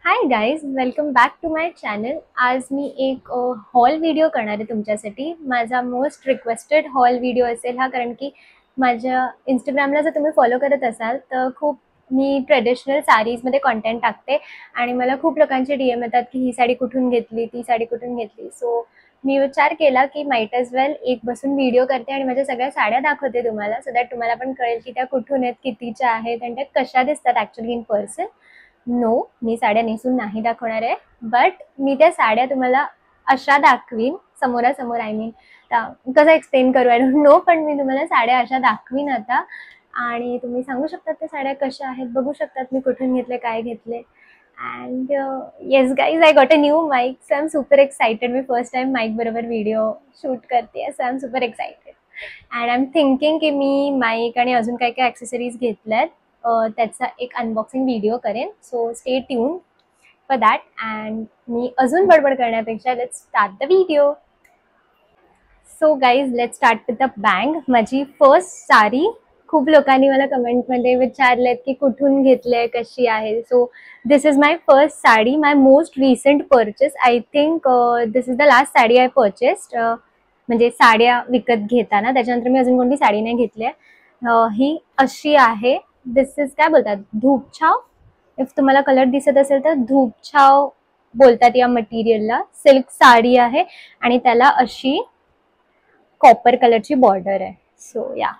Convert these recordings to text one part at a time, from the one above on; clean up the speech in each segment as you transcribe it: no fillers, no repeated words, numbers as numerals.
High guys, welcome back to my channel. आज मी एक हॉल व्हिडिओ करणार आहे तुमच्यासाठी. माझा मोस्ट रिक्वेस्टेड हॉल व्हिडिओ असेल हा, कारण की माझ्या इंस्टाग्रामला जर तुम्ही फॉलो करत असाल तर खूप मी ट्रेडिशनल साडीजमध्ये कॉन्टेंट टाकते आणि मला खूप लोकांचे DM येतात की ही साडी कुठून घेतली, ती साडी कुठून घेतली. सो मी विचार केला की माइट एज वेल एक बसून व्हिडिओ करते आणि माझ्या सगळ्या साड्या दाखवते तुम्हाला, सो दॅट तुम्हाला पण कळेल की त्या कुठून आहेत, कितीच्या आहेत आणि त्या कशा दिसतात ॲक्च्युली इन पर्सन. नो, मी साड्या नेसून नाही दाखवणार आहे, बट मी त्या साड्या तुम्हाला अशा दाखवीन समोरासमोर. आय मीन कसं एक्सप्लेन करू, आय डोंट नो, पण मी तुम्हाला साड्या अशा दाखवीन आता आणि तुम्ही सांगू शकतात त्या साड्या कशा आहेत, बघू शकतात मी कुठून घेतले, काय घेतले. And yes guys, I got a new mic, so I am super excited. मी फर्स्ट टाइम माईक बरोबर व्हिडिओ शूट करते, so I am super excited. And I am thinking की मी माईक आणि अजून काय काय ॲक्सेसरीज घेतल्यात त्याचा एक अनबॉक्सिंग व्हिडिओ करेन. So stay tuned for that. And मी अजून बडबड करण्यापेक्षा let's start the video. So guys, let's start with the bang. माझी फर्स्ट साडी खूप लोकांनी मला कमेंटमध्ये विचारलेत की कुठून घेतले, कशी आहे. So this is my first sari, my most recent purchase. I think this is the last sari I purchased, म्हणजे साड्या विकत घेताना. त्याच्यानंतर मी अजून कोणती साडी नाही घेतली आहे. ही अशी आहे. दिस इज काय बोलतात, धूपछाव. इफ तुम्हाला कलर दिसत असेल तर धूपछाव बोलतात या मटेरियलला. सिल्क साडी आहे आणि त्याला अशी कॉपर कलरची बॉर्डर आहे. So ya,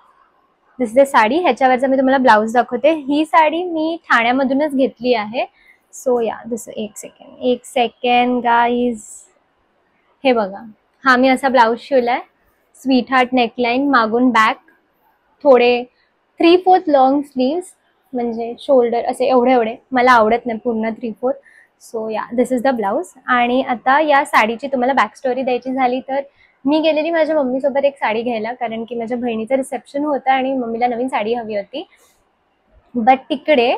this is the sari. ह्याच्यावरचा मी तुम्हाला ब्लाऊज दाखवते. ही साडी मी ठाण्यामधूनच घेतली आहे. सो या, दिस एक सेकंड गाईज, हे बघा. हा मी असा ब्लाऊज शिवलाय, स्वीट हार्ट नेकलाईन, मागून बॅक, थोडे 3/4 लॉंग स्लीव्स, म्हणजे शोल्डर असे एवढे एवढे. मला आवडत नाही पूर्ण 3/4. So ya, this is the blouse. आणि आता या साडीची तुम्हाला बॅक स्टोरी द्यायची झाली तर मी गेलेली माझ्या मम्मीसोबत एक साडी घ्यायला, कारण की माझ्या बहिणीचं रिसेप्शन होतं आणि मम्मीला नवीन साडी हवी होती. बट तिकडे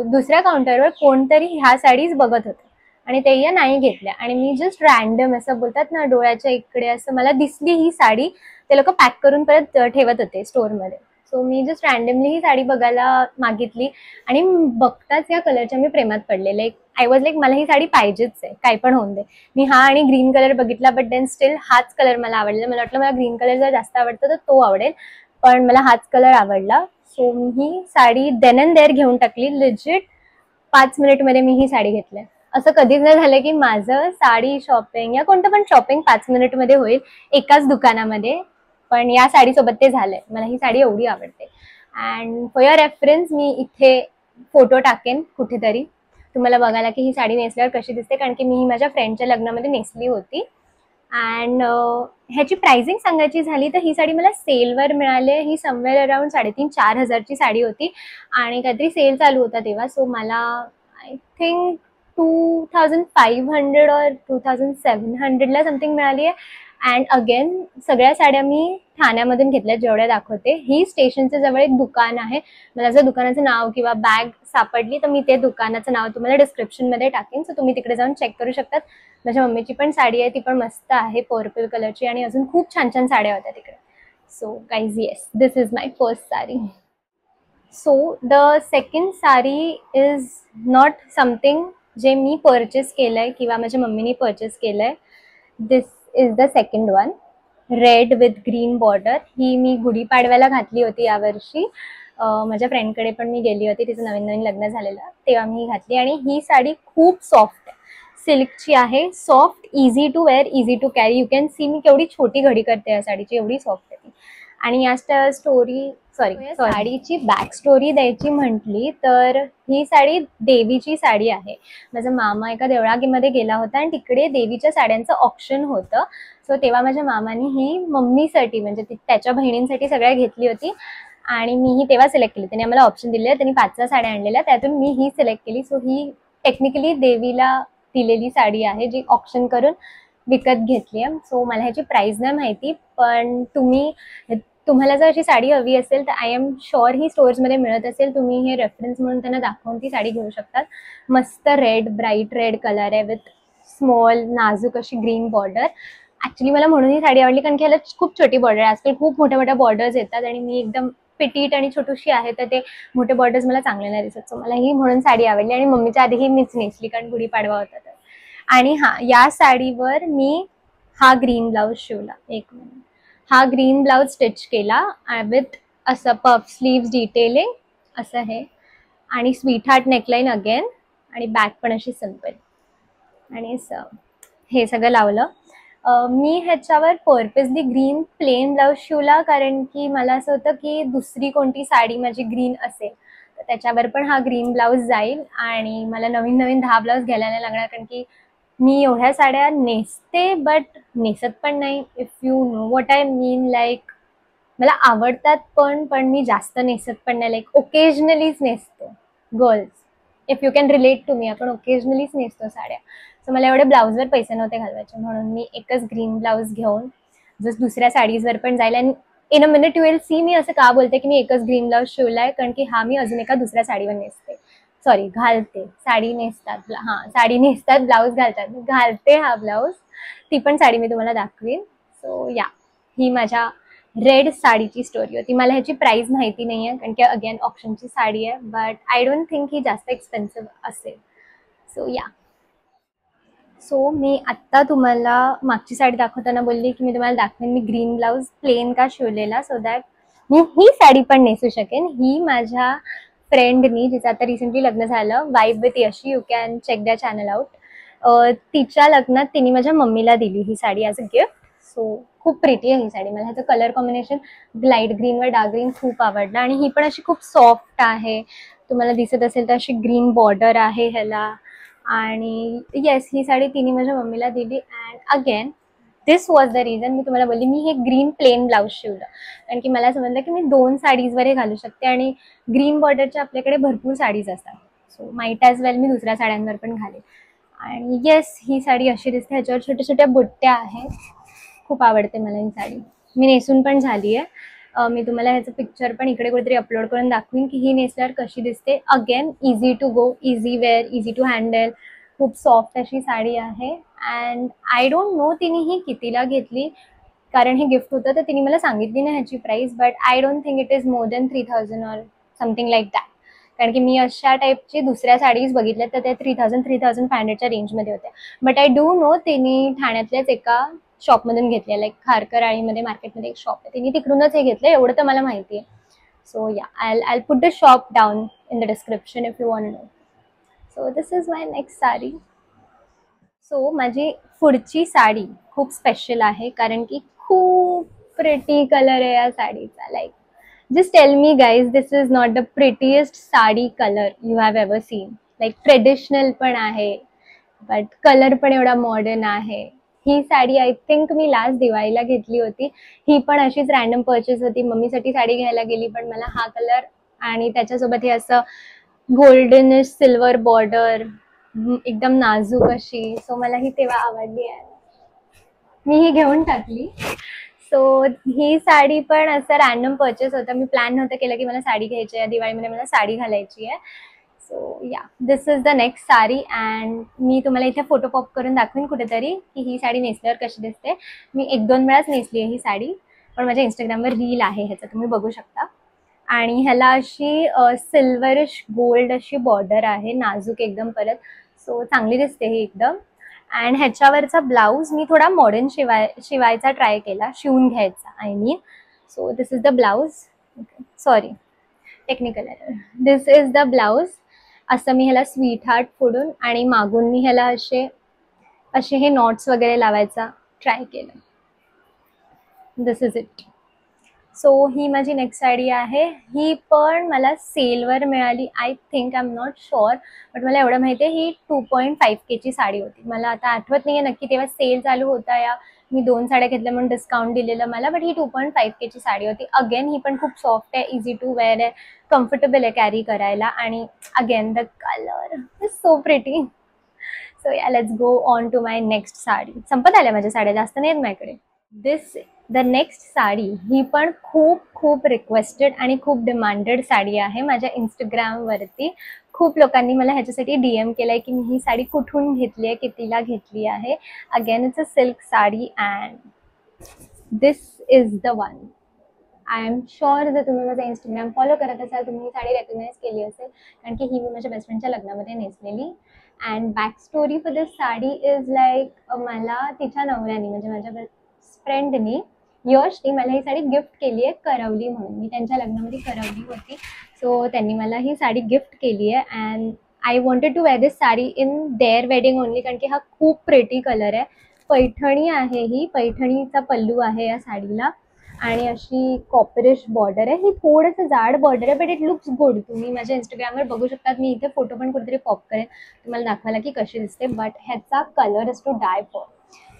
दुसऱ्या काउंटरवर कोणतरी ह्या साडीज बघत होतं आणि ते या नाही घेतल्या. आणि मी जस्ट रॅन्डम असं बोलतात ना, डोळ्याच्या इकडे असं मला दिसली ही साडी. ते लोक पॅक करून परत ठेवत होते स्टोअरमध्ये. सो मी जस्ट रॅन्डमली ही साडी बघायला मागितली आणि बघताच या कलरच्या मी प्रेमात पडले. लाईक आय वॉज लाईक, मला ही साडी पाहिजेच आहे, काय पण होऊन दे. मी हा आणि ग्रीन कलर बघितला, बट देन स्टील हाच कलर मला आवडला. मला वाटलं मला ग्रीन कलर जर जास्त आवडतं तर तो आवडेल, पण मला हाच कलर आवडला. सो मी ही साडी देन अँड देअर घेऊन टाकली. लिजिट 5 मिनिटमध्ये मी ही साडी घेतली. असं कधीच नाही झालं की माझं साडी शॉपिंग या कोणतं पण शॉपिंग 5 मिनिटमध्ये होईल एकाच दुकानामध्ये, पण या साडीसोबत ते झालंय. मला ही साडी एवढी आवडते. अँड फॉर युअर रेफरन्स मी इथे फोटो टाकेन कुठेतरी तुम्हाला बघायला की ही साडी नेसल्यावर कशी दिसते, कारण की मी ही माझ्या फ्रेंडच्या लग्नामध्ये नेसली होती. अँड ह्याची प्राइसिंग सांगायची झाली तर ही साडी मला सेलवर मिळाली. ही समवेअर अराउंड 3,500-4 हजारची साडी होती आणि काहीतरी सेल चालू होता तेव्हा. सो मला आय थिंक 2,500 और 2,700ला समथिंग मिळाली आहे. अँड अगेन सगळ्या साड्या मी ठाण्यामधून घेतल्या जेवढ्या दाखवते. ही स्टेशनच्या जवळ एक दुकान आहे. मला जर दुकानाचं नाव किंवा बॅग सापडली तर मी ते दुकानाचं नाव तुम्हाला डिस्क्रिप्शनमध्ये टाकेन, सो तुम्ही तिकडे जाऊन चेक करू शकतात. माझ्या मम्मीची पण साडी आहे, ती पण मस्त आहे, पर्पल कलरची, आणि अजून खूप छान छान साड्या होत्या तिकडे. So guys, yes, this is my first sari. So the second sari is not something जे मी परचेस केलंय किंवा माझ्या मम्मीने परचेस केलंय. This is the second one, red with green border. ही मी गुढीपाडव्याला घातली होती यावर्षी. माझ्या फ्रेंडकडे पण मी गेली होती, तिचं नवीन नवीन लग्न झालेलं, तेव्हा मी घातली. आणि ही साडी खूप सॉफ्ट आहे, सिल्कची आहे, soft, easy to wear, easy to carry. You can see मी केवढी छोटी घडी करते या साडीची, एवढी सॉफ्ट आहे ती. आणि या साडीची बॅक स्टोरी द्यायची म्हटली तर ही साडी देवीची साडी आहे. माझा मामा एका देवळामध्ये गेला होता आणि तिकडे देवीच्या साड्यांचं ऑप्शन होतं. सो तेव्हा माझ्या मामाने ही मम्मीसाठी, म्हणजे त्याच्या बहिणींसाठी सगळ्या घेतली होती आणि मी ही तेव्हा सिलेक्ट केली. त्याने आम्हाला ऑप्शन दिले, त्यांनी 5 साड्या आणलेल्या, त्यातून मी ही सिलेक्ट केली. सो ही टेक्निकली देवीला दिलेली साडी आहे जी ऑप्शन करून विकत घेतली आहे. सो मला ह्याची प्राइस नाही माहिती, पण तुम्हाला जर अशी साडी हवी असेल तर आय एम शुअर ही स्टोअर्समध्ये मिळत असेल. तुम्ही हे रेफरन्स म्हणून त्यांना दाखवून ती साडी घेऊ शकतात. मस्त रेड, ब्राईट रेड कलर आहे विथ स्मॉल नाजूक अशी ग्रीन बॉर्डर. ॲक्च्युली मला म्हणून ही साडी आवडली कारण की ह्याला खूप छोटी बॉर्डर आहे. आजकाल खूप मोठ्या मोठ्या बॉर्डर्स येतात आणि मी एकदम पिटीट आणि छोटूशी आहे, तर ते मोठे बॉर्डर्स मला चांगले नाही दिसत. सो मला ही म्हणून साडी आवडली आणि मम्मीच्या आधी ही मीच नेसली कारण गुढीपाडवा होता तर. आणि हा, या साडीवर मी हा ग्रीन ब्लाऊज शिवला. एक मिनिट, हा ग्रीन ब्लाऊज स्टिच केला विथ असं पफ स्लीव्स डिटेलिंग असं हे, आणि स्वीट हार्ट नेकलाईन अगेन, आणि बॅक पण अशी सिम्पल, आणि हे सगळं लावलं. मी ह्याच्यावर पर्पजली ग्रीन प्लेन ब्लाऊज शिवला कारण की मला असं होतं की दुसरी कोणती साडी माझी ग्रीन असेल तर त्याच्यावर पण हा ग्रीन ब्लाऊज जाईल आणि मला नवीन नवीन 10 ब्लाऊज घ्यायला नाही लागणार, कारण की मी एवढ्या साड्या नेसते बट नेसत पण नाही. If you know what I mean, like मला आवडतात पण मी जास्त नेसत पण नाही, लाईक ओकेजनलीच नेसतो. Girls, if you can relate to me, आपण ओकेजनलीच नेसतो साड्या. सो मला एवढे ब्लाऊजवर पैसे नव्हते घालवायचे, म्हणून मी एकच ग्रीन ब्लाऊज घेऊन जस्ट दुसऱ्या साडीजवर पण जाईल. आणि in a minute you will see मी असं का बोलते की मी एकच ग्रीन ब्लाऊज शिवलाय, कारण की हा मी अजून एका दुसऱ्या साडीवर नेसते, सॉरी घालते. साडी नेसतात, हां साडी नेसतात, ब्लाऊज घालतात, घालते हा ब्लाऊज. ती पण साडी मी तुम्हाला दाखवीन. सो या, ही माझ्या रेड साडीची स्टोरी होती. मला ह्याची प्राइस माहिती नाही आहे कारण की अगेन ऑप्शनची साडी आहे, but I don't think he जास्त एक्सपेन्सिव्ह असेल. सो या, सो मी आत्ता तुम्हाला मागची साडी दाखवताना बोलली की मी तुम्हाला दाखवेन मी ग्रीन ब्लाऊज प्लेन का शिवलेला, सो दॅट मी ही साडी पण नेसू शकेन. ही माझ्या फ्रेंडनी, जिचं आता रिसेंटली लग्न झालं, vibe with Yashi, you can check the channel out. तिच्या लग्नात तिने माझ्या मम्मीला दिली ही sari as a gift. So खूप प्रिटी आहे ही साडी. मला ह्याचं कलर कॉम्बिनेशन लाईट ग्रीनवर डार्क ग्रीन खूप आवडलं, आणि ही पण अशी खूप सॉफ्ट आहे. तुम्हाला दिसत असेल तर अशी ग्रीन बॉर्डर आहे ह्याला. आणि येस, ही साडी तिने माझ्या मम्मीला दिली. And again this was the reason मी तुम्हाला बोलली मी हे ग्रीन प्लेन ब्लाऊज शिवलं, कारण की मला समजलं की मी 2 साडीजवर हे घालू शकते, आणि ग्रीन बॉर्डरच्या आपल्याकडे भरपूर साडीज असतात. सो माईट ॲज वेल मी दुसऱ्या साड्यांवर पण घालेल. आणि येस, ही साडी अशी दिसते, ह्याच्यावर छोट्या छोट्या बुट्ट्या आहेत. खूप आवडते मला ही साडी. मी नेसून पण झाली आहे. मी तुम्हाला ह्याचं पिक्चर पण इकडे कुठेतरी अपलोड करून दाखवीन की ही नेसल्यावर कशी दिसते. Again easy to go, easy wear, easy to handle, खूप सॉफ्ट अशी साडी आहे. अँड आय डोंट नो तिने ही कितीला घेतली, कारण हे गिफ्ट होतं तर तिने मला सांगितली नाही ह्याची price, but I don't think it is more than 3000 or something like that. कारण की मी अशा टाईपची दुसऱ्या साडीज बघितल्या तर त्या 3000-3500च्या रेंजमध्ये होत्या. बट आय डू नो तिने ठाण्यातल्याच एका शॉपमधून घेतली आहे, लाईक खारकर आळीमध्ये मार्केटमध्ये एक शॉप आहे, तिने तिकडूनच हे घेतलं, एवढं तर मला माहिती आहे. So yeah, I put the shop down in the description if you want know. So this is my next sari. So माझी पुढची साडी खूप स्पेशल आहे, कारण की खूप प्रिटी कलर आहे या साडीचा. Like just tell me guys, this is not the prettiest sari colour you have ever seen. like traditional पण आहे बट कलर पण एवढा मॉडर्न आहे. ही साडी आय थिंक मी लास्ट दिवाळीला घेतली होती. ही पण अशीच रॅन्डम परचेस होती. मम्मीसाठी साडी घ्यायला गेली, पण मला हा कलर आणि त्याच्यासोबत हे असं गोल्डन सिल्वर बॉर्डर एकदम नाजूक अशी, सो मला ही तेव्हा आवडली आहे, मी ही घेऊन टाकली. सो ही साडी पण असं रॅन्डम परचेस होतं. मी प्लॅन नव्हतं केलं की मला साडी घ्यायची आहे, दिवाळीमध्ये मला साडी घालायची आहे. So ya, this is the next sari. And मी तुम्हाला इथे फोटो पॉप करून दाखवीन कुठेतरी की ही साडी नेसल्यावर कशी दिसते. मी 1-2 वेळाच नेसली आहे ही साडी, पण माझ्या इंस्टाग्रामवर रील आहे ह्याचं, तुम्ही बघू शकता. आणि ह्याला अशी सिल्वरिश गोल्ड अशी बॉर्डर आहे, नाजूक एकदम परत. सो चांगली दिसते ही एकदम. अँड ह्याच्यावरचा ब्लाऊज मी थोडा मॉडर्न शिवायचा ट्राय केला, शिवून घ्यायचा I mean. So this is the blouse, sorry technical error, this is the blouse. असं मी ह्याला स्वीट हार्ट फोडून आणि मागून मी ह्याला असे हे नॉट्स वगैरे लावायचा ट्राय केलं. दिस इज इट. सो ही माझी नेक्स्ट साडी आहे. ही पण मला सेलवर मिळाली, I think, I am not sure, but मला एवढं माहिती आहे ही 2.5K साडी होती. मला आता आठवत नाही आहे नक्की तेव्हा सेल चालू होता या मी 2 साड्या घेतल्या म्हणून डिस्काउंट दिलेलं मला, बट ही 2.5K साडी होती. अगेन ही पण खूप सॉफ्ट आहे, इझी टू वेअर आहे, कम्फर्टेबल आहे कॅरी करायला. आणि again the colour is so pretty. So ya, let's go on to my next sari. संपत आल्या माझ्या साड्या, जास्त नाही आहेत माझ्याकडे. दिस द नेक्स्ट साडी ही पण खूप खूप रिक्वेस्टेड आणि खूप डिमांडेड साडी आहे माझ्या इंस्टाग्रामवरती. खूप लोकांनी मला ह्याच्यासाठी DM केलं आहे की मी ही साडी कुठून घेतली आहे, कितीला घेतली आहे. Again it's a silk sari and this is the one. I am sure जर तुम्ही माझा इंस्टाग्राम फॉलो करत असाल तुम्ही ही साडी रेकग्नाइज केली असेल, कारण की ही मी माझ्या बेस्ट फ्रेंडच्या लग्नामध्ये नेसलेली. And back story for this sari is like, मला तिच्या नवऱ्याने म्हणजे माझ्या बेस्ट फ्रेंडनी यशने मला ही साडी गिफ्ट केली आहे करवली म्हणून. मी त्यांच्या लग्नामध्ये करवली होती, सो त्यांनी मला ही साडी गिफ्ट केली आहे. And I wanted to wear this sari in their wedding only, कारण की हा खूप प्रेटी कलर आहे. पैठणी आहे, ही पैठणीचा पल्लू आहे या साडीला आणि अशी कॉपरिश बॉर्डर आहे. ही थोडंसं जाड बॉर्डर आहे, बट इट लुक्स गुड. तुम्ही माझ्या इंस्टाग्रामवर बघू शकतात. मी इथे फोटो पण कुठेतरी पॉप करेन तुम्हाला दाखवायला की कशी दिसते. बट ह्याचा colour is to die for,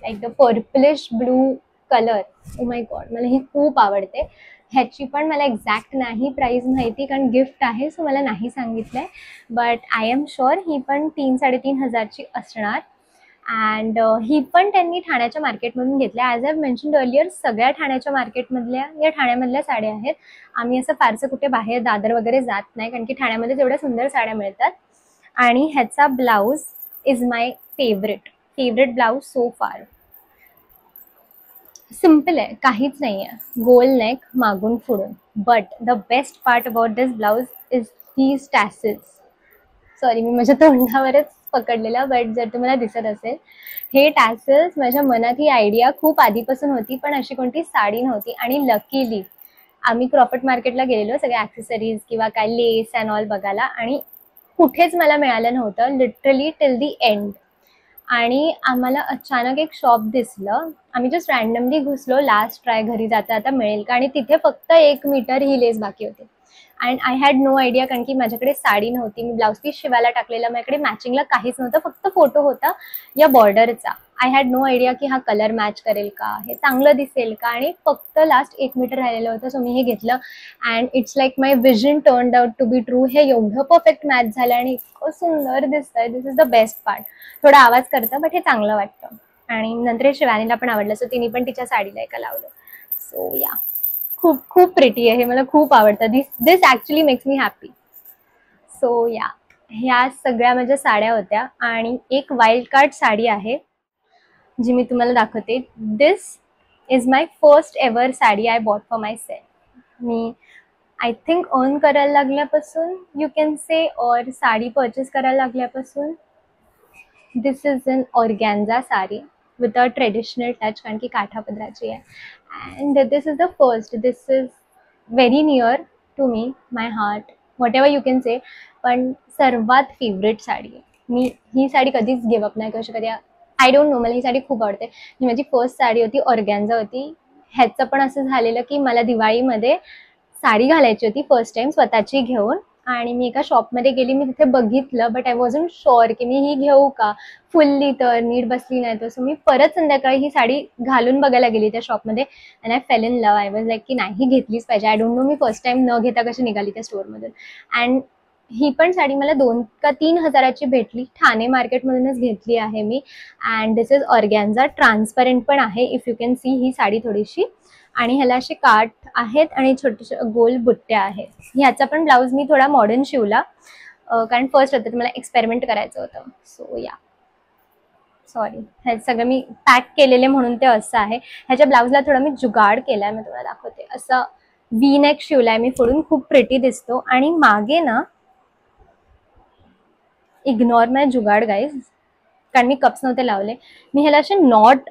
like the purplish blue colour. Oh my god, मला ही खूप आवडते. ह्याची पण मला एक्झॅक्ट नाही प्राईस माहिती, कारण गिफ्ट आहे सो मला नाही सांगितलं आहे. बट आय एम शुअर ही पण 3-3.5 हजारची असणार. अँड ही पण त्यांनी ठाण्याच्या मार्केटमधून घेतल्या. ॲज आय मेन्शन्ड अर्लियर, सगळ्या ठाण्याच्या मार्केटमधल्या या ठाण्यामधल्या साड्या आहेत. आम्ही असं फारसं कुठे बाहेर दादर वगैरे जात नाही, कारण की ठाण्यामध्ये जेवढ्या सुंदर साड्या मिळतात. आणि ह्याचा blouse is my favourite blouse so far. Simple आहे, काहीच नाही आहे, गोल नेक मागून पुढून. But the best part about this blouse is these tassels. Sorry, मी माझ्या तोंडावरच पकडलेला, बट जर तुम्हाला दिसत असेल हे टॅसल्स, माझ्या मनात ही आयडिया खूप आधीपासून होती, पण अशी कोणती साडी नव्हती. आणि लकीली आम्ही क्रॉफर्ट मार्केटला गेलेलो सगळे ॲक्सेसरीज किंवा काय लेस अँड ऑल बघायला, आणि कुठेच मला मिळालं नव्हतं लिटरली टिल दी एंड. आणि आम्हाला अचानक एक शॉप दिसलं. आम्ही जस्ट रँडमली घुसलो, लास्ट ट्राय घरी जाता आता मिळेल का, आणि तिथे फक्त 1 मीटर ही लेस बाकी होते. And I had no idea, कारण की माझ्याकडे साडी नव्हती. मी ब्लाऊज पीस शिवायला टाकलेला, माझ्याकडे मॅचिंगला काहीच नव्हतं, फक्त फोटो होता या बॉर्डरचा. आय हॅड नो आयडिया की हा कलर मॅच करेल का, हे चांगलं दिसेल का, आणि फक्त लास्ट 1 मीटर राहिलेलं होतं. सो मी हे घेतलं and it's like my vision turned out to be true. हे एवढं परफेक्ट मॅच झालं आणि इतकं सुंदर दिसतंय. This is the best part. थोडा आवाज करतं, बट हे चांगलं वाटतं. आणि नंतर हे शिवानीला पण आवडलं, सो तिने पण तिच्या साडीला एका लावलं. सो या, खूप खूप प्रिटी आहे, हे मला खूप आवडतं. This actually makes me happy. So ya, ह्या सगळ्या माझ्या साड्या होत्या. आणि एक वाईल्ड कार्ड साडी आहे जी मी तुम्हाला दाखवते. This is my first ever sari I bought for myself. मी आय थिंक अर्न करायला लागल्यापासून यू कॅन से, और साडी परचेस करायला लागल्यापासून. This is an organza sari with a traditional touch, कारण की काठापदराची आहे. And this is the first. This is very near to me, my heart, whatever you can say. पण सर्वात फेवरेट साडी आहे. मी ही साडी कधीच गिव अप नाही करू शकत. आय डोंट नो, मला ही साडी खूप आवडते. ही माझी फर्स्ट साडी होती, ऑर्गॅन्झा होती. ह्याचं पण असं झालेलं की मला दिवाळीमध्ये साडी घालायची होती फर्स्ट टाइम स्वतःची घेऊन. आणि मी एका शॉपमध्ये गेली, मी तिथे बघितलं, बट आय वॉजंट शुअर की मी ही घेऊ का, फुल्ली तर नीट बसली नाही तर. सो मी परत संध्याकाळी ही साडी घालून बघायला गेली त्या शॉपमध्ये. And I fail in love. I was like की नाही, ही घेतलीच पाहिजे. I don't know me first time न घेता कशी निघाली त्या स्टोअरमधून. अँड ही पण साडी मला 2 का 3 हजाराची भेटली. ठाणे मार्केटमधूनच घेतली आहे मी. And this is organza. Transparent पण आहे, इफ यू कॅन सी ही साडी थोडीशी. आणि ह्याला असे काठ आहेत आणि छोटे गोल बुट्ट्या आहेत. ह्याचा पण ब्लाऊज मी थोडा मॉडर्न शिवला, कारण फर्स्ट होतं मला एक्सपेरिमेंट करायचं होतं. सो या, सॉरी, हे सगळं मी पॅक केलेले म्हणून ते असं आहे. ह्याच्या ब्लाऊजला थोडा मी जुगाड केला आहे, मी तुम्हाला दाखवते. असं व्ही नेक शिवला आहे मी पुढून, खूप प्रिटी दिसतो. आणि मागे ना, इग्नोर माय जुगाड गाईज, कारण मी कप्स नव्हते लावले. मी ह्याला असे नॉट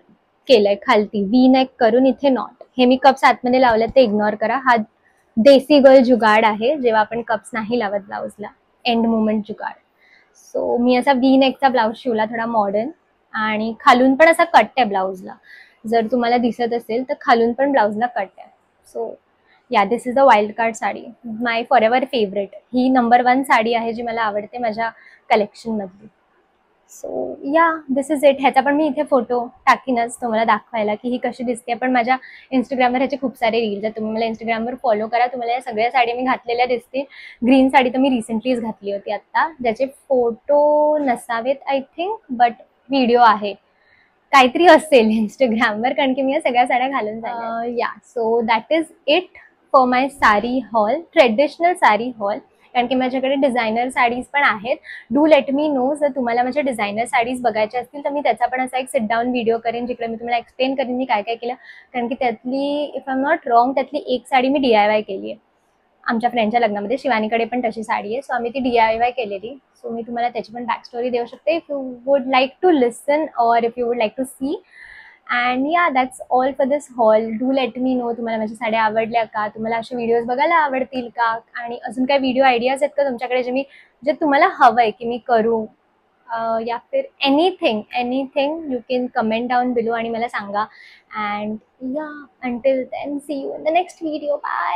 केलंय खालती, व्ही नेक करून इथे नॉट. हे मी कप्स आतमध्ये लावले, ते इग्नोर करा. हा देसी गर्ल जुगाड आहे, जेव्हा आपण कप्स नाही लावत ब्लाऊजला, एंड मुवमेंट जुगाड. सो मी असा व्ही नेकचा ब्लाऊज शिवला, थोडा मॉडर्न. आणि खालून पण असा कट आहे ब्लाऊजला, जर तुम्हाला दिसत असेल तर खालून पण ब्लाऊजला कट आहे. So ya, this is a wild card sari, my forever favourite. ही नंबर 1 साडी आहे जी मला आवडते माझ्या कलेक्शनमधली. So ya, this is it. ह्याचा पण मी इथे फोटो टाकीनच तुम्हाला दाखवायला की ही कशी दिसते. पण माझ्या इंस्टाग्रामवर ह्याचे खूप सारे रील्स आहेत, तुम्ही मला इंस्टाग्रामवर फॉलो करा. तुम्हाला या सगळ्या साडी मी घातलेल्या दिसतील. ग्रीन साडी तर मी रिसेंटलीच घातली होती आत्ता, ज्याचे फोटो नसावेत आय थिंक, बट व्हिडिओ आहे, काहीतरी असेल इंस्टाग्रामवर, कारण की मी या सगळ्या साड्या घालून झाल्या. या, so that is it for my sari hall, traditional sari hall. कारण की माझ्याकडे डिझायनर साडीज पण आहेत. डू लेट मी नो जर तुम्हाला माझ्या डिझायनर साडीज बघायच्या असतील तर मी त्याचा पण असा एक सिट डाऊन व्हिडिओ करेन जिकडे मी तुम्हाला एक्सप्लेन करेन मी काय काय केलं. कारण की त्यातली if I am not wrong त्यातली एक साडी मी DIY केली आहे आमच्या फ्रेंडच्या लग्नामध्ये. शिवानीकडे पण तशी साडी आहे, सो आम्ही ती DIY केलेली. सो मी तुम्हाला त्याची पण बॅक स्टोरी देऊ शकते if you would like to listen or if you would like to see. And ya that's all for this haul. Do let me know तुम्हाला माझ्या साड्या आवडल्या का, तुम्हाला असे व्हिडिओज बघायला आवडतील का, आणि अजून काही व्हिडिओ आयडियाज आहेत का तुमच्याकडे जे तुम्हाला हवं आहे की मी करू, या फिर anything you can comment down below आणि मला सांगा. And yeah until then see you in the next video. Bye.